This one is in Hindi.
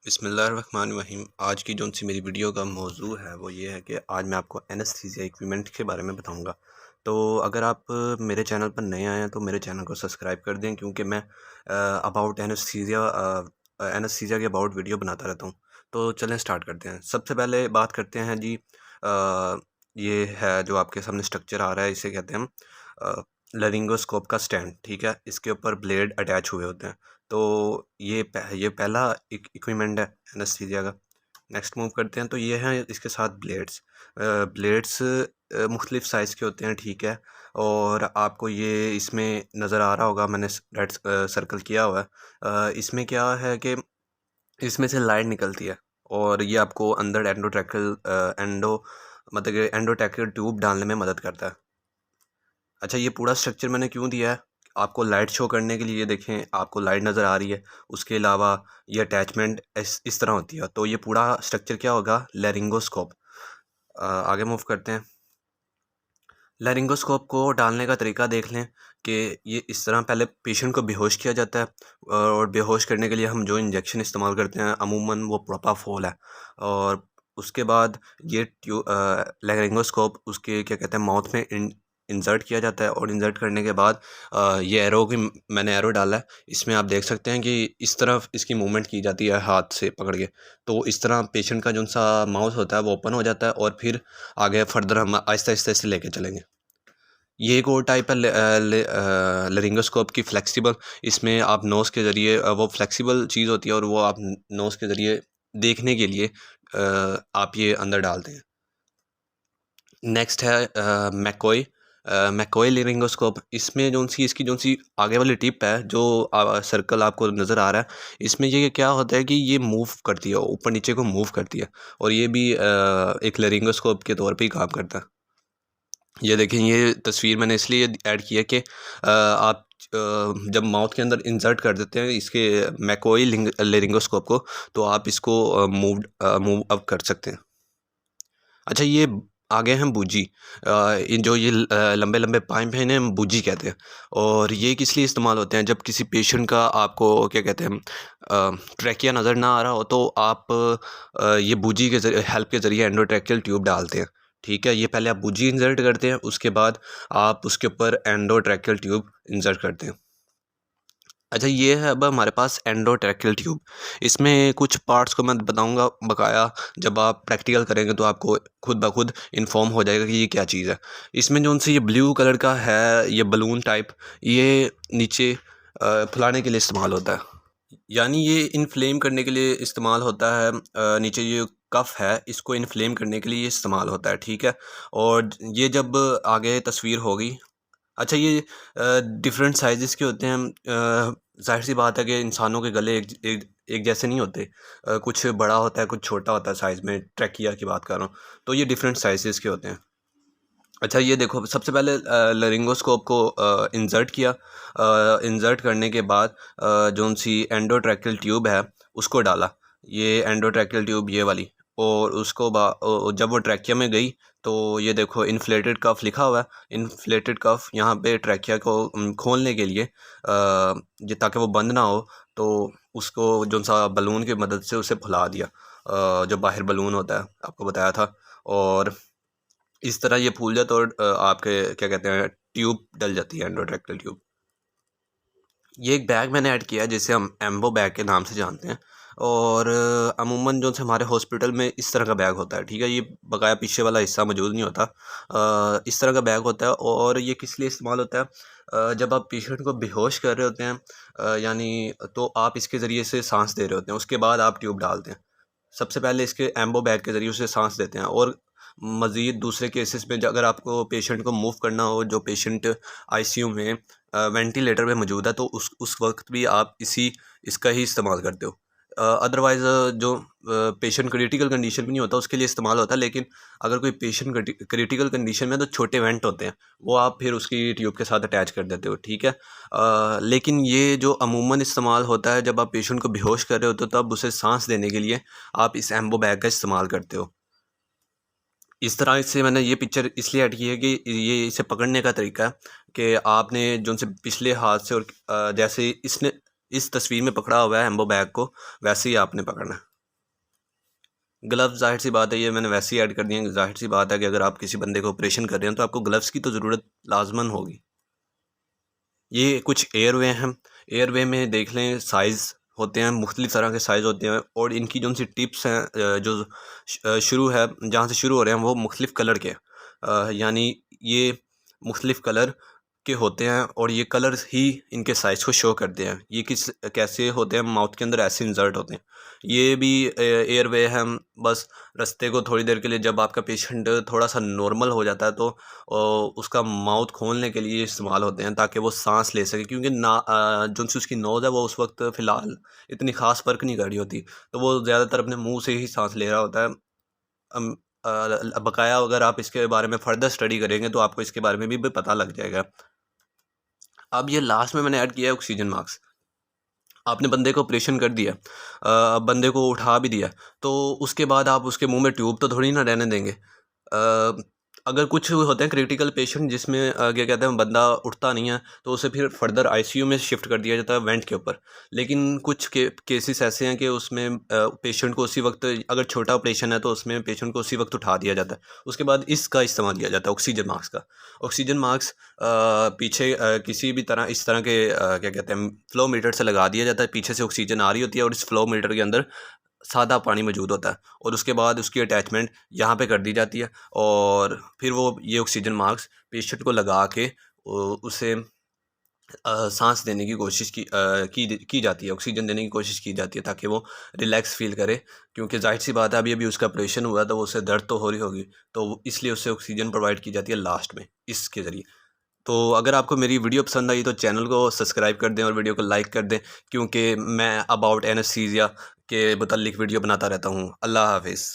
बिस्मिल्लाहिर्रहमानिर्रहीम। आज की सी मेरी वीडियो का मौजू है वो ये है कि आज मैं आपको एनेस्थीसिया इक्विपमेंट के बारे में बताऊंगा। तो अगर आप मेरे चैनल पर नए आए हैं तो मेरे चैनल को सब्सक्राइब कर दें, क्योंकि मैं अबाउट एनेस्थीसिया के अबाउट वीडियो बनाता रहता हूँ। तो चलें स्टार्ट करते हैं। सबसे पहले बात करते हैं जी, ये है जो आपके सामने स्ट्रक्चर आ रहा है, इसे कहते हैं हम लरिंगोस्कोप का स्टैंड। ठीक है, इसके ऊपर ब्लेड अटैच हुए होते हैं। तो ये पहला इक्विपमेंट है एनेस्थीसिया का। नेक्स्ट मूव करते हैं, तो ये हैं इसके साथ ब्लेड्स। ब्लेड्स मुख्तलिफ़ साइज़ के होते हैं, ठीक है। और आपको ये इसमें नज़र आ रहा होगा, मैंने रेड सर्कल किया हुआ है। इसमें क्या है कि इसमें से लाइट निकलती है और ये आपको अंदर मतलब कि एंडोट्रैकियल ट्यूब डालने में मदद करता है। अच्छा, ये पूरा स्ट्रक्चर मैंने क्यों दिया है? आपको लाइट शो करने के लिए। ये देखें, आपको लाइट नज़र आ रही है। उसके अलावा ये अटैचमेंट इस तरह होती है। तो ये पूरा स्ट्रक्चर क्या होगा? लैरिंगोस्कोप। आगे मूव करते हैं। लैरिंगोस्कोप को डालने का तरीका देख लें कि ये इस तरह पहले पेशेंट को बेहोश किया जाता है, और बेहोश करने के लिए हम जो इंजेक्शन इस्तेमाल करते हैं अमूमन वो प्रोपाफोल है। और उसके बाद ये लैरिंगोस्कोप उसके क्या कहते हैं माउथ में इंसर्ट किया जाता है। और इंसर्ट करने के बाद ये एरो की मैंने एरो डाला है, इसमें आप देख सकते हैं कि इस तरफ इसकी मूवमेंट की जाती है हाथ से पकड़ के। तो इस तरह पेशेंट का जो सा माउथ होता है वो ओपन हो जाता है, और फिर आगे फर्दर हम आहिस्ता आहिस्ता से लेके चलेंगे। ये एक और टाइप है लेरिंगोस्कोप की, फ्लेक्सिबल। इसमें आप नोज़ के ज़रिए वो फ्लेक्सिबल चीज़ होती है, और वो आप नोज़ के ज़रिए देखने के लिए आप ये अंदर डालते हैं। नेक्स्ट है मैकोई। मैकोई लेरिंगोस्कोप। इसमें इसकी आगे वाली टिप है, जो सर्कल आपको नज़र आ रहा है, इसमें ये क्या होता है कि ये मूव करती है, ऊपर नीचे को मूव करती है। और ये भी एक लेरिंगोस्कोप के तौर पे ही काम करता है। ये देखें, ये तस्वीर मैंने इसलिए ऐड की है कि आप जब माउथ के अंदर इंसर्ट कर देते हैं इसके मैकोई लेरिंगोस्कोप को, तो आप इसको मूव अप कर सकते हैं। अच्छा, ये आगे हैं बूजी। इन जो ये लंबे लंबे पाइप हैं, इन्हें हम बूजी कहते हैं। और ये किस लिए इस्तेमाल होते हैं? जब किसी पेशेंट का आपको क्या कहते हैं ट्रैकिया नज़र ना आ रहा हो, तो आप ये बूजी के हेल्प के ज़रिए एंडोट्रैकियल ट्यूब डालते हैं। ठीक है, ये पहले आप बूजी इंसर्ट करते हैं, उसके बाद आप उसके ऊपर एंडोट्रैकियल ट्यूब इंसर्ट करते हैं। अच्छा, ये है अब हमारे पास एंडोट्रैकियल ट्यूब। इसमें कुछ पार्ट्स को मैं बताऊंगा बकाया। जब आप प्रैक्टिकल करेंगे तो आपको खुद ब खुद इन्फॉर्म हो जाएगा कि ये क्या चीज़ है। इसमें जो उनसे ये ब्लू कलर का है, ये बलून टाइप, ये नीचे फुलाने के लिए इस्तेमाल होता है। यानी ये इन्फ्लेम करने के लिए इस्तेमाल होता है। नीचे ये कफ है, इसको इन्फ्लेम करने के लिए ये इस्तेमाल होता है। ठीक है, और ये जब आगे तस्वीर होगी। अच्छा, ये डिफरेंट साइज़ेस के होते हैं। ज़ाहिर-सी बात है कि इंसानों के गले एक जैसे नहीं होते। कुछ बड़ा होता है, कुछ छोटा होता है साइज़ में। ट्रैकिया की बात कर रहा हूँ, तो ये डिफरेंट साइज़ेस के होते हैं। अच्छा, ये देखो, सबसे पहले लेरिंगोस्कोप को इंसर्ट किया। इंसर्ट करने के बाद जोन-सी एंडोट्रैकियल ट्यूब है उसको डाला। ये एंडोट्रैकियल ट्यूब ये वाली। और उसको जब वो ट्रैकिया में गई, तो ये देखो इन्फ्लेटेड कफ लिखा हुआ है। इन्फ्लेटेड कफ यहाँ पे ट्रैकिया को खोलने के लिए ये ताकि वो बंद ना हो, तो उसको जोन सा बलून की मदद से उसे फुला दिया। जो बाहर बलून होता है, आपको बताया था। और इस तरह ये फूल जाता है, और आपके क्या कहते हैं ट्यूब डल जाती है, एंडोट्रैक्टल ट्यूब। ये एक बैग मैंने ऐड किया है जिसे हम एम्बो बैग के नाम से जानते हैं। और अमूमन जो से हमारे हॉस्पिटल में इस तरह का बैग होता है। ठीक है, ये बकाया पीछे वाला हिस्सा मौजूद नहीं होता। इस तरह का बैग होता है। और ये किस लिए इस्तेमाल होता है? जब आप पेशेंट को बेहोश कर रहे होते हैं, यानी तो आप इसके ज़रिए से सांस दे रहे होते हैं, उसके बाद आप ट्यूब डालते हैं। सबसे पहले इसके एम्बो बैग के ज़रिए उसे सांस देते हैं। और मज़ीद दूसरे केसेस में अगर आपको पेशेंट को मूव करना हो, जो पेशेंट आईसीयू में वेंटिलेटर पे मौजूद है, तो उस वक्त भी आप इसका ही इस्तेमाल करते हो। अदरवाइज़ जो पेशेंट क्रिटिकल कंडीशन में नहीं होता उसके लिए इस्तेमाल होता है। लेकिन अगर कोई पेशेंट क्रिटिकल कंडीशन में, तो छोटे वेंट होते हैं, वो आप फिर उसकी ट्यूब के साथ अटैच कर देते हो। ठीक है, लेकिन ये जो अमूमन इस्तेमाल होता है जब आप पेशेंट को बेहोश कर रहे होते हो, तब उसे सांस देने के लिए आप इस एम्बो बैग का इस्तेमाल करते हो। इस तरह से मैंने ये पिक्चर इसलिए ऐड की है कि ये इसे पकड़ने का तरीका है कि आपने जो उनसे पिछले हाथ से, और जैसे इसने इस तस्वीर में पकड़ा हुआ है एम्बो बैग को, वैसे ही आपने पकड़ना है। ग्लव्स ज़ाहिर-सी बात है, ये मैंने वैसे ही ऐड कर दिए हैं। ज़ाहिर-सी बात है कि अगर आप किसी बंदे को ऑपरेशन कर रहे हैं तो आपको ग्लव्स की तो ज़रूरत लाज़मन होगी। ये कुछ एयरवे हैं, एयरवे में देख लें साइज़ होते हैं, मुख्तलिफ़ तरह के साइज़ होते हैं और इनकी जो सी टिप्स हैं जो शुरू है जहाँ से शुरू हो रहे हैं वो मुख्तलिफ़ कलर के यानी ये मुख्तलिफ़ कलर के होते हैं और ये कलर्स ही इनके साइज़ को शो करते हैं। ये किस कैसे होते हैं, माउथ के अंदर ऐसे इंसर्ट होते हैं। ये भी एयरवे हैं, बस रास्ते को थोड़ी देर के लिए जब आपका पेशेंट थोड़ा-सा नॉर्मल हो जाता है तो उसका माउथ खोलने के लिए इस्तेमाल होते हैं ताकि वो साँस ले सके, क्योंकि जो सी उसकी नोज़ है वो उस वक़्त फ़िलहाल इतनी ख़ास वर्क नहीं कर रही होती, तो वो ज़्यादातर अपने मुँह से ही साँस ले रहा होता है। अम, बकाया अगर आप इसके बारे में फ़र्दर स्टडी करेंगे तो आपको इसके बारे में भी पता लग जाएगा। अब ये लास्ट में मैंने ऐड किया है ऑक्सीजन मास्क। आपने बंदे को ऑपरेशन कर दिया, बंदे को उठा भी दिया, तो उसके बाद आप उसके मुँह में ट्यूब तो थोड़ी ना रहने देंगे। अगर कुछ होते हैं क्रिटिकल पेशेंट जिसमें क्या कहते हैं बंदा उठता नहीं है, तो उसे फिर फर्दर आईसीयू में शिफ्ट कर दिया जाता है वेंट के ऊपर। लेकिन कुछ केसेस ऐसे हैं कि उसमें पेशेंट को उसी वक़्त, अगर छोटा ऑपरेशन है तो उसमें पेशेंट को उसी वक़्त उठा दिया जाता है। उसके बाद इसका इस्तेमाल किया जाता है ऑक्सीजन मास्क का। ऑक्सीजन मास्क पीछे किसी भी तरह इस तरह के क्या कहते हैं फ्लो मीटर से लगा दिया जाता है, पीछे से ऑक्सीजन आ रही होती है और इस फ्लो मीटर के अंदर सादा पानी मौजूद होता है और उसके बाद उसकी अटैचमेंट यहाँ पे कर दी जाती है और फिर वो ये ऑक्सीजन मास्क पेशेंट को लगा के उसे सांस देने की कोशिश की जाती है, ऑक्सीजन देने की कोशिश की जाती है ताकि वो रिलैक्स फील करे, क्योंकि जाहिर सी बात है अभी अभी उसका ऑपरेशन हुआ तो वो उसे दर्द तो हो रही होगी, तो इसलिए उसे ऑक्सीजन प्रोवाइड की जाती है लास्ट में इसके ज़रिए। तो अगर आपको मेरी वीडियो पसंद आई तो चैनल को सब्सक्राइब कर दें और वीडियो को लाइक कर दें, क्योंकि मैं अबाउट एनेस्थीसिया के मुतल्लिक वीडियो बनाता रहता हूँ। अल्लाह हाफ़िज़।